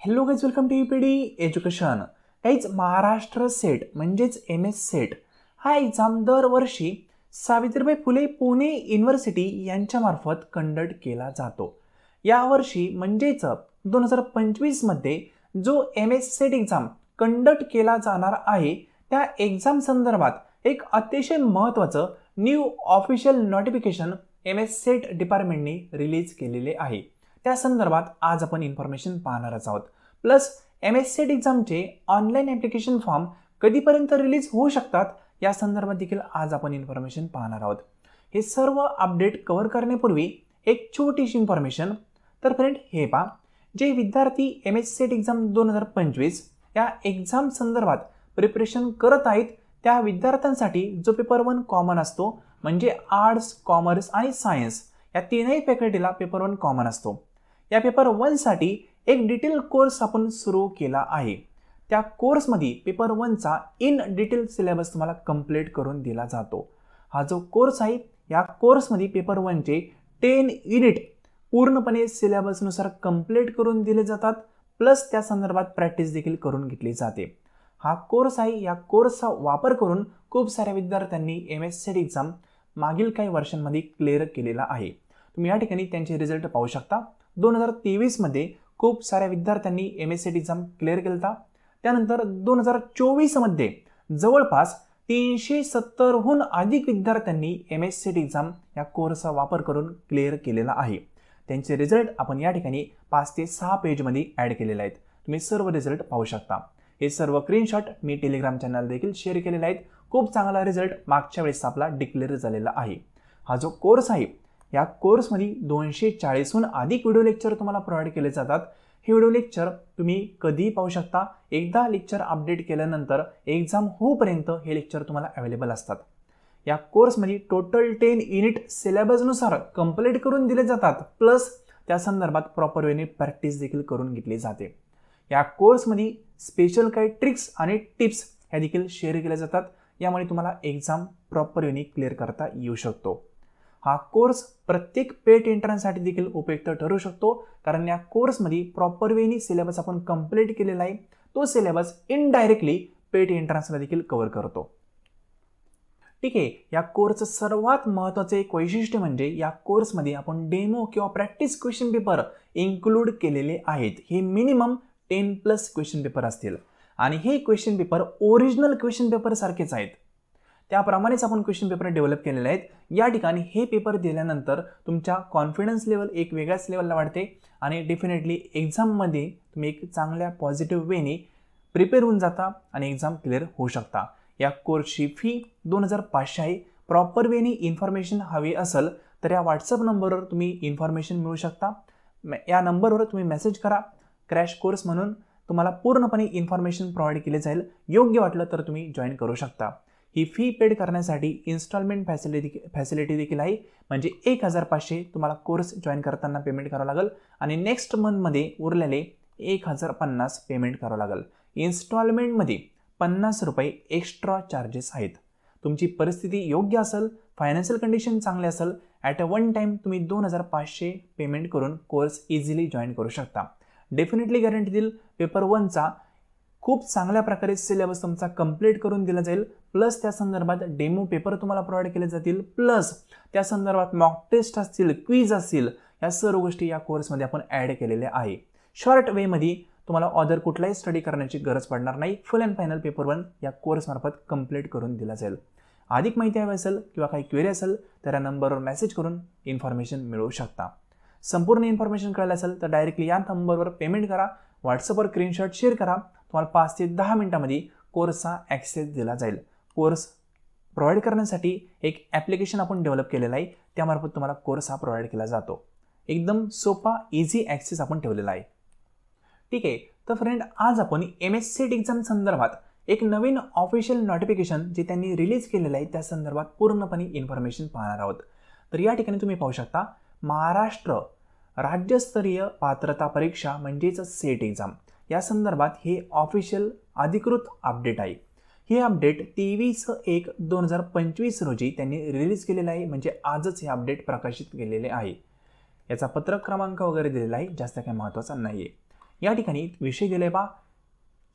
Hello guys, welcome to UPD education. Guys, Maharashtra SET म्हणजेच MS SET हा exam दरवर्षी Savitribai Phule Pune university यांच्यामार्फत कंडक्ट केला जातो. यावर्षी म्हणजेच 2025 मध्ये जो MS सेट एक्झाम कंडक्ट केला जाणार आहे त्या एक्झाम संदर्भात एक अतिशय महत्त्वाचं new official notification MS SET डिपार्टमेंटने रिलीज केलेले आहे. त्या संदर्भात आज आपण इन्फॉर्मेशन पाहणार आहोत. प्लस MS सेट एक्झामचे ऑनलाईन ॲप्लिकेशन फॉर्म कधीपर्यंत रिलीज होऊ शकतात या संदर्भात देखील आज आपण इन्फॉर्मेशन पाहणार आहोत. हे सर्व अपडेट कव्हर करण्यापूर्वी एक छोटीशी इन्फॉर्मेशन. तर फ्रेंड, हे पहा, जे विद्यार्थी MS सेट एक्झाम 2025 या एक्झाम संदर्भात प्रिपरेशन करत आहेत त्या विद्यार्थ्यांसाठी जो पेपर 1 कॉमन असतो, म्हणजे आर्ट्स, कॉमर्स आणि सायन्स या तीनही फॅकल्टीला पेपर 1 कॉमन असतो. या पेपर 1 साठी एक डिटेल कोर्स आपण सुरू केला आहे. त्या कोर्समध्ये पेपर 1 चा इन डिटेल सिलेबस तुम्हाला कंप्लीट करून दिला जातो. हा जो कोर्स आहे या कोर्समध्ये पेपर 1 चे 10 युनिट पूर्णपणे सिलेबसनुसार कंप्लीट करून दिले जातात. प्लस त्या संदर्भात प्रॅक्टिस देखील करून घेतली जाते. हा कोर्स आहे. या कोर्सचा वापर करून खूप साऱ्या विद्यार्थ्यांनी MS सेट एक्झाम मागील काही वर्षांमध्ये क्लिअर केलेला आहे. तुम्ही या ठिकाणी त्यांचे रिझल्ट पाहू शकता. 2023 मध्ये खूप साऱ्या विद्यार्थ्यांनी MS सेट एक्झाम क्लिअर केला. त्यानंतर 2024 मध्ये जवळपास 370हून अधिक विद्यार्थ्यांनी MS सेट एक्झाम या कोर्सचा वापर करून क्लिअर केलेला आहे. त्यांचे रिझल्ट आपण या ठिकाणी 5 ते 6 पेजमध्ये ॲड केलेले आहेत. तुम्ही सर्व रिझल्ट पाहू शकता. हे सर्व स्क्रीनशॉट मी टेलिग्राम चॅनल देखील शेअर केलेले आहेत. खूप चांगला रिझल्ट मागच्या वेळेस आपला डिक्लेअर झालेला आहे. हा जो कोर्स आहे या कोर्समध्ये 240हून अधिक व्हिडिओ लेक्चर तुम्हाला प्रोव्हाइड केले जातात. हे व्हिडिओ लेक्चर तुम्ही कधीही पाहू शकता. एकदा लेक्चर अपडेट केल्यानंतर एक्झाम होईपर्यंत हे लेक्चर तुम्हाला अवेलेबल असतात. या कोर्समध्ये टोटल 10 युनिट सिलेबसनुसार कंप्लीट करून दिले जातात. प्लस त्या संदर्भात प्रॉपर वेने प्रॅक्टिस देखील करून घेतली जाते. या कोर्समध्ये स्पेशल काही ट्रिक्स आणि टिप्स ह्या देखील शेअर केल्या जातात. यामुळे तुम्हाला एक्झाम प्रॉपर वेने क्लिअर करता येऊ शकतो. हा कोर्स प्रत्येक पेट एंट्रन्ससाठी देखील उपयुक्त ठरू शकतो, कारण या कोर्समध्ये प्रॉपर वेनी सिलेबस आपण कंप्लीट केलेला आहे. तो सिलेबस इनडायरेक्टली पेट एंट्रन्सला देखील कव्हर करतो. ठीक आहे. या कोर्सचं सर्वात महत्त्वाचं एक वैशिष्ट्य म्हणजे या कोर्समध्ये आपण डेमो किंवा प्रॅक्टिस क्वेश्चन पेपर इन्क्लूड केलेले आहेत. हे मिनिमम 10+ क्वेश्चन पेपर असतील आणि हे question paper original question paper सारखेच आहेत. त्याप्रमाणेच आपण क्वेश्चन पेपर डेव्हलप केलेले आहेत. या ठिकाणी हे पेपर दिल्यानंतर तुमच्या कॉन्फिडन्स लेवल एक वेगळ्याच लेवलला वाढते आणि डेफिनेटली एक्झाममध्ये तुम्ही एक चांगल्या पॉझिटिव्ह वेने प्रिपेअर होऊन जाता आणि एक्झाम क्लिअर होऊ शकता. या कोर्सची फी 2500 आहे. प्रॉपर वेने इन्फॉर्मेशन हवी असेल तर या व्हॉट्सअप नंबरवर तुम्ही इन्फॉर्मेशन मिळू शकता. या नंबरवर तुम्ही मेसेज करा. क्रॅश कोर्स म्हणून तुम्हाला पूर्णपणे इन्फॉर्मेशन प्रोव्हाइड केले जाईल. योग्य वाटलं तर तुम्ही जॉईन करू शकता. ही फी पेड करण्यासाठी इन्स्टॉलमेंट फॅसिलिटी देखील आहे. म्हणजे 1500 तुम्हाला कोर्स जॉईन करताना पेमेंट करावं लागेल आणि नेक्स्ट मंथमध्ये उरलेले 1050 पेमेंट करावं लागेल. इन्स्टॉलमेंटमध्ये 50 रुपये एक्स्ट्रा चार्जेस आहेत. तुमची परिस्थिती योग्य असेल, फायनान्शियल कंडिशन चांगली असेल, ॲट अ वन टाईम तुम्ही 2500 पेमेंट करून कोर्स इझिली जॉईन करू शकता. डेफिनेटली गॅरंटी देईल पेपर 1 चा खूप चांगल्या प्रकारे सिलेबस तुमचा कंप्लीट करून दिला जाईल. प्लस त्या संदर्भात डेमो पेपर तुम्हाला प्रोव्हाइड केले जातील. प्लस त्या संदर्भात मॉक टेस्ट असतील, क्विज असतील, या सर्व गोष्टी या कोर्समध्ये आपण ॲड केलेल्या आहे. शॉर्ट वेमध्ये तुम्हाला अदर कुठलाही स्टडी करण्याची गरज पडणार नाही. फुल अँड फायनल पेपर 1 या कोर्समार्फत कंप्लीट करून दिला जाईल. अधिक माहिती हवी असेल किंवा काही क्वेरी असेल तर या नंबरवर मेसेज करून इन्फॉर्मेशन मिळवू शकता. संपूर्ण इन्फॉर्मेशन कळलं असेल तर डायरेक्टली या नंबरवर पेमेंट करा. व्हॉट्सअपवर स्क्रीनशॉट शेअर करा. तुम्हाला 5 ते 10 मिनिटांमध्ये कोर्सचा ॲक्सेस दिला जाईल. कोर्स प्रोव्हाइड करण्यासाठी एक ॲप्लिकेशन आपण डेव्हलप केलेलं आहे. त्यामार्फत तुम्हाला कोर्स हा प्रोव्हाइड केला जातो. एकदम सोपा इझी ॲक्सेस आपण ठेवलेला आहे. ठीक आहे. तर फ्रेंड, आज आपण MS सेट एक्झाम संदर्भात एक नवीन ऑफिशियल नोटिफिकेशन जे त्यांनी रिलीज केलेलं आहे त्या संदर्भात पूर्णपणे इन्फॉर्मेशन पाहणार आहोत. तर या ठिकाणी तुम्ही पाहू शकता, महाराष्ट्र राज्यस्तरीय पात्रता परीक्षा म्हणजेच सेट एक्झाम या संदर्भात हे ऑफिशियल अधिकृत अपडेट आहे. हे अपडेट 23/1/2025 रोजी त्यांनी रिलीज केलेलं आहे. म्हणजे आजच हे अपडेट प्रकाशित केलेले आहे. याचा पत्रक क्रमांक वगैरे दिलेला आहे. जास्त काही महत्त्वाचा नाही आहे. या ठिकाणी विषय दिले बा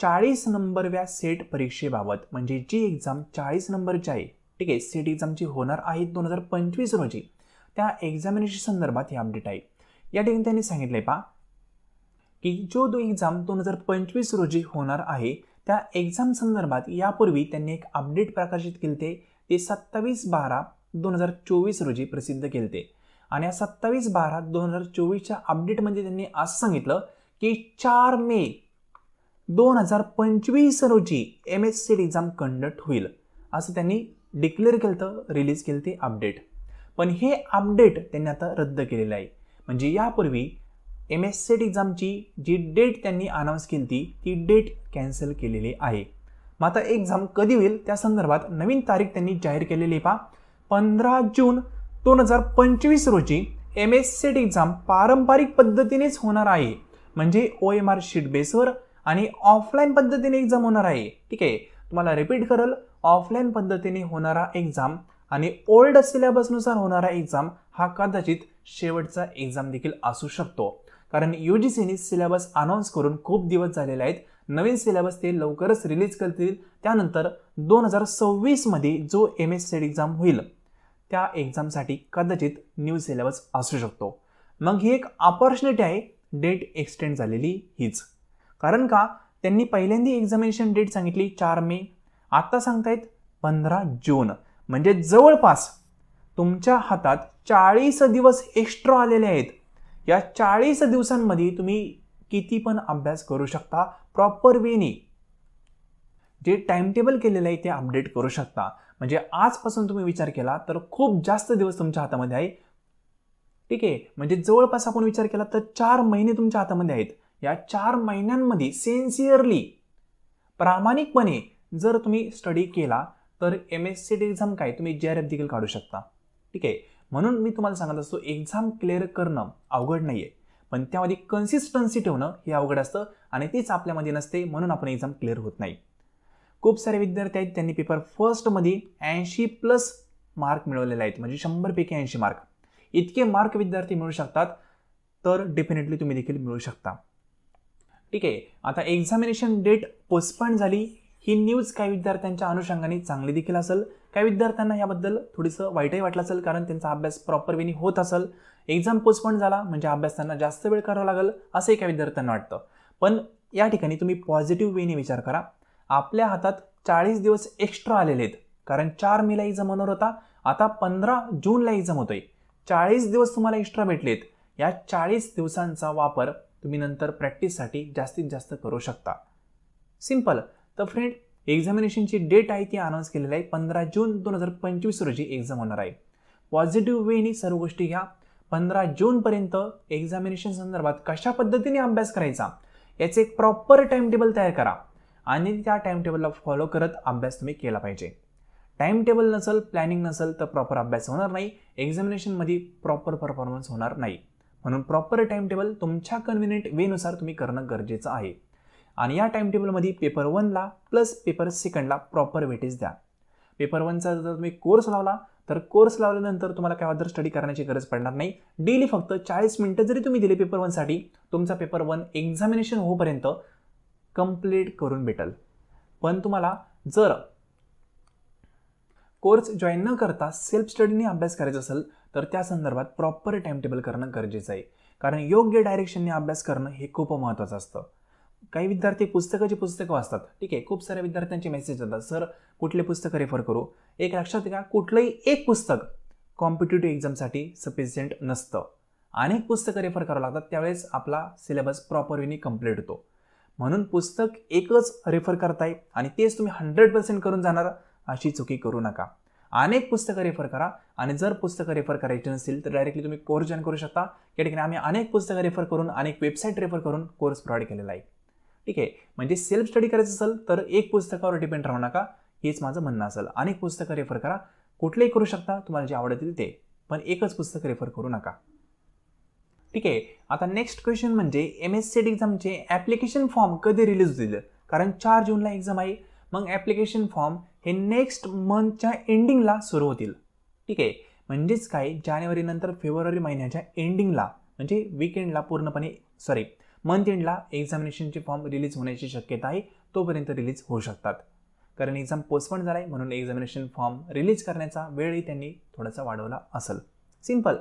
40 नंबरव्या सेट परीक्षेबाबत, म्हणजे जी एक्झाम 40 नंबरची आहे, ठीक आहे, सेट एक्झामची होणार आहे 2025 रोजी, त्या एक्झामिनेशन संदर्भात हे अपडेट आहे. या ठिकाणी त्यांनी सांगितले पा की जो एक्झाम 2025 रोजी होणार आहे त्या एक्झाम संदर्भात यापूर्वी त्यांनी एक अपडेट प्रकाशित केले ते 27/12/2024 रोजी प्रसिद्ध केले. आणि या 27/12/2024च्या अपडेटमध्ये त्यांनी असं सांगितलं की 4 मे 2025 रोजी MSCET एक्झाम कंडक्ट होईल असं त्यांनी डिक्लेअर केलं, रिलीज केलं ते अपडेट. पण हे अपडेट त्यांनी आता रद्द केलेलं आहे. म्हणजे यापूर्वी MSCET एक्झामची जी डेट त्यांनी अनाऊन्स केली ती डेट कॅन्सल केलेली आहे. मग आता एक्झाम कधी होईल त्या संदर्भात नवीन तारीख त्यांनी जाहीर केलेली पहा 15 जून 2025 रोजी MSCET एक्झाम पारंपरिक पद्धतीनेच होणार आहे. म्हणजे OMR शीट बेसवर आणि ऑफलाईन पद्धतीने एक्झाम होणार आहे. ठीक आहे, तुम्हाला रिपीट करल, ऑफलाईन पद्धतीने होणारा एक्झाम आणि ओल्ड सिलेबसनुसार होणारा एक्झाम हा कदाचित शेवटचा एक्झाम देखील असू शकतो. कारण UGCने सिलेबस अनाऊन्स करून खूप दिवस झालेले आहेत. नवीन सिलेबस ते लवकरच रिलीज करतील. त्यानंतर 2026 मध्ये जो MSCET एक्झाम होईल त्या एक्झामसाठी कदाचित न्यू सिलेबस असू शकतो. मग ही एक अपॉर्च्युनिटी आहे डेट एक्सटेंड झालेली हीच. कारण का त्यांनी पहिल्यांदा एक्झामिनेशन डेट सांगितली 4 मे, आता सांगतायत 15 जून. म्हणजे जवळपास तुमच्या हातात 40 दिवस एक्स्ट्रा आलेले आहेत. या 40 दिवसांमध्ये तुम्ही किती पण अभ्यास करू शकता, प्रॉपर वेनी जे टाइम टेबल केलेलं आहे ते अपडेट करू शकता. म्हणजे आजपासून तुम्ही विचार केला तर खूप जास्त दिवस तुमच्या हातामध्ये आहे. ठीक आहे, म्हणजे जवळपास आपण विचार केला तर 4 महिने तुमच्या हातामध्ये आहेत. या 4 महिन्यांमध्ये सिन्सिअरली प्रामाणिकपणे जर तुम्ही स्टडी केला तर MSCET एक्झाम काय तुम्ही JRF देखील काढू शकता. ठीक आहे, म्हणून मी तुम्हाला सांगत असतो एक्झाम क्लिअर करणं अवघड नाहीये, पण त्यामध्ये कन्सिस्टन्सी ठेवणं हे अवघड असतं आणि तीच आपल्यामध्ये नसते, म्हणून आपण एक्झाम क्लिअर होत नाही. खूप सारे विद्यार्थी आहेत त्यांनी पेपर फर्स्टमध्ये 80+ मार्क मिळवलेले आहेत. म्हणजे 100 पैकी 80 मार्क. इतके मार्क विद्यार्थी मिळू शकतात तर डेफिनेटली तुम्ही देखील मिळू शकता. ठीक आहे, आता एक्झामिनेशन डेट पोस्टपोन झाली ही न्यूज काही विद्यार्थ्यांच्या अनुषंगाने चांगली देखील असेल, काही विद्यार्थ्यांना याबद्दल थोडंसं वाईटही वाटलं असेल कारण त्यांचा अभ्यास प्रॉपर वेनी होत असेल. एक्झाम पोस्टपोन झाला म्हणजे अभ्यास त्यांना जास्त वेळ करावा लागेल असंही काही विद्यार्थ्यांना वाटतं. पण या ठिकाणी तुम्ही पॉझिटिव्ह वेने विचार करा. आपल्या हातात 40 दिवस एक्स्ट्रा आलेले आहेत. कारण 4 मेला एक्झाम होणार होता, आता 15 जूनला एक्झाम होतोय. 40 दिवस तुम्हाला एक्स्ट्रा भेटलेत. या 40 दिवसांचा वापर तुम्ही नंतर प्रॅक्टिससाठी जास्तीत जास्त करू शकता. सिंपल. तर फ्रेंड, एक्झामिनेशनची डेट आहे ती अनाऊन्स केलेली आहे 15 जून 2025 रोजी एक्झाम होणार आहे. पॉझिटिव्ह वेनी सर्व गोष्टी घ्या. 15 जूनपर्यंत एक्झामिनेशन संदर्भात कशा पद्धतीने अभ्यास करायचा याचे एक प्रॉपर टाइम टेबल तयार करा आणि त्या टाइम टेबलला फॉलो करत अभ्यास तुम्ही केला पाहिजे. टाइम टेबल नसेल, प्लॅनिंग नसेल तर प्रॉपर अभ्यास होणार नाही, एक्झामिनेशनमध्ये प्रॉपर परफॉर्मन्स होणार नाही. म्हणून प्रॉपर टाइम टेबल तुमच्या कन्व्हिनियंट वेनुसार तुम्ही करणं गरजेचं आहे. आणि या टाइम टेबलमध्ये पेपर 1ला प्लस पेपर 2ला प्रॉपर वेटेज द्या. पेपर 1चा जर तुम्ही कोर्स लावला तर कोर्स लावल्यानंतर तुम्हाला काय अदर स्टडी करण्याची गरज पडणार नाही. डेली फक्त 40 मिनिटं जरी तुम्ही दिले पेपर 1साठी तुमचा पेपर 1 एक्झामिनेशन होईपर्यंत कंप्लीट करून भेटेल. पण तुम्हाला जर कोर्स जॉईन न करता सेल्फ स्टडीने अभ्यास करायचा असेल तर त्या संदर्भात प्रॉपर टाइम टेबल करणं गरजेचं आहे. कारण योग्य डायरेक्शनने अभ्यास करणं हे खूप महत्त्वाचं असतं. काही विद्यार्थी पुस्तकं वाचतात. ठीक आहे, खूप साऱ्या विद्यार्थ्यांचे मेसेज येतात, सर कुठले पुस्तकं रेफर करू. एक लक्षात घ्या, कुठलंही एक पुस्तक कॉम्पिटेटिव्ह एक्झामसाठी सफिशियंट नसतं. अनेक पुस्तकं रेफर करावं लागतात, त्यावेळेस आपला सिलेबस प्रॉपर वेनी कंप्लीट होतो. म्हणून पुस्तक एकच रेफर करताय आणि तेच तुम्ही 100% करून जाणार अशी चुकी करू नका. अनेक पुस्तकं रेफर करा आणि जर पुस्तकं रेफर करायची नसतील तर डायरेक्टली तुम्ही कोर्स जॉईन करू शकता. या ठिकाणी आम्ही अनेक पुस्तकं रेफर करून, अनेक वेबसाईट रेफर करून कोर्स प्रोव्हाइड केलेला आहे. ठीक आहे, म्हणजे सेल्फ स्टडी करायचं असेल तर एक पुस्तकावर डिपेंड राहू नका, हेच माझं म्हणणं असेल. अनेक पुस्तकं रेफर करा, कुठलेही करू शकता, तुम्हाला जे आवडतील ते, पण एकच पुस्तक रेफर करू नका. ठीक आहे, आता नेक्स्ट क्वेश्चन म्हणजे MSCET एक्झामचे ॲप्लिकेशन फॉर्म कधी रिलीज होईल. कारण 4 जूनला एक्झाम आहे, मग ॲप्लिकेशन फॉर्म हे नेक्स्ट मंथच्या एंडिंगला सुरू होतील. ठीक आहे, म्हणजेच काय, जानेवारी नंतर फेब्रुवारी महिन्याच्या एंडिंगला म्हणजे वीकेंडला मंथ एंडला एक्झामिनेशनचे फॉर्म रिलीज होण्याची शक्यता आहे, तोपर्यंत रिलीज होऊ शकतात. कारण एक्झाम पोस्टपोन झाला आहे म्हणून एक्झामिनेशन फॉर्म रिलीज करण्याचा वेळही त्यांनी थोडासा वाढवला असेल. सिंपल.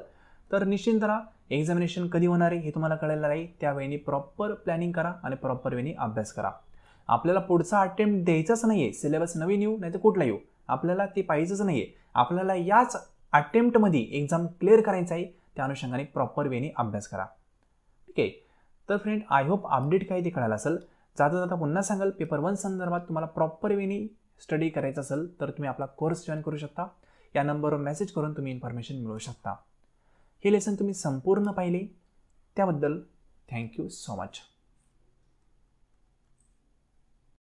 तर निश्चिंत राहा, एक्झामिनेशन कधी होणार आहे हे तुम्हाला कळलेलं आहे. त्यावेळी प्रॉपर प्लॅनिंग करा आणि प्रॉपर वेळी अभ्यास करा. आपल्याला पुढचा अटेम्प्ट द्यायचाच नाही आहे, सिलेबस नवीन येऊ नाही तर कुठला येऊ, आपल्याला ते पाहिजेच नाही आहे. आपल्याला याच अटेम्प्टमध्ये एक्झाम क्लिअर करायचं आहे, त्या अनुषंगाने प्रॉपर वेने अभ्यास करा. ठीक आहे. तर फ्रेंड, आय होप अपडेट काही ते कळालं असेल. जाता जाता पुन्हा सांगाल, पेपर 1 संदर्भात तुम्हाला प्रॉपर वेने स्टडी करायचं असेल तर तुम्ही आपला कोर्स जॉईन करू शकता. या नंबरवर मेसेज करून तुम्ही इन्फॉर्मेशन मिळवू शकता. हे लेसन तुम्ही संपूर्ण पाहिले त्याबद्दल थँक्यू सो मच.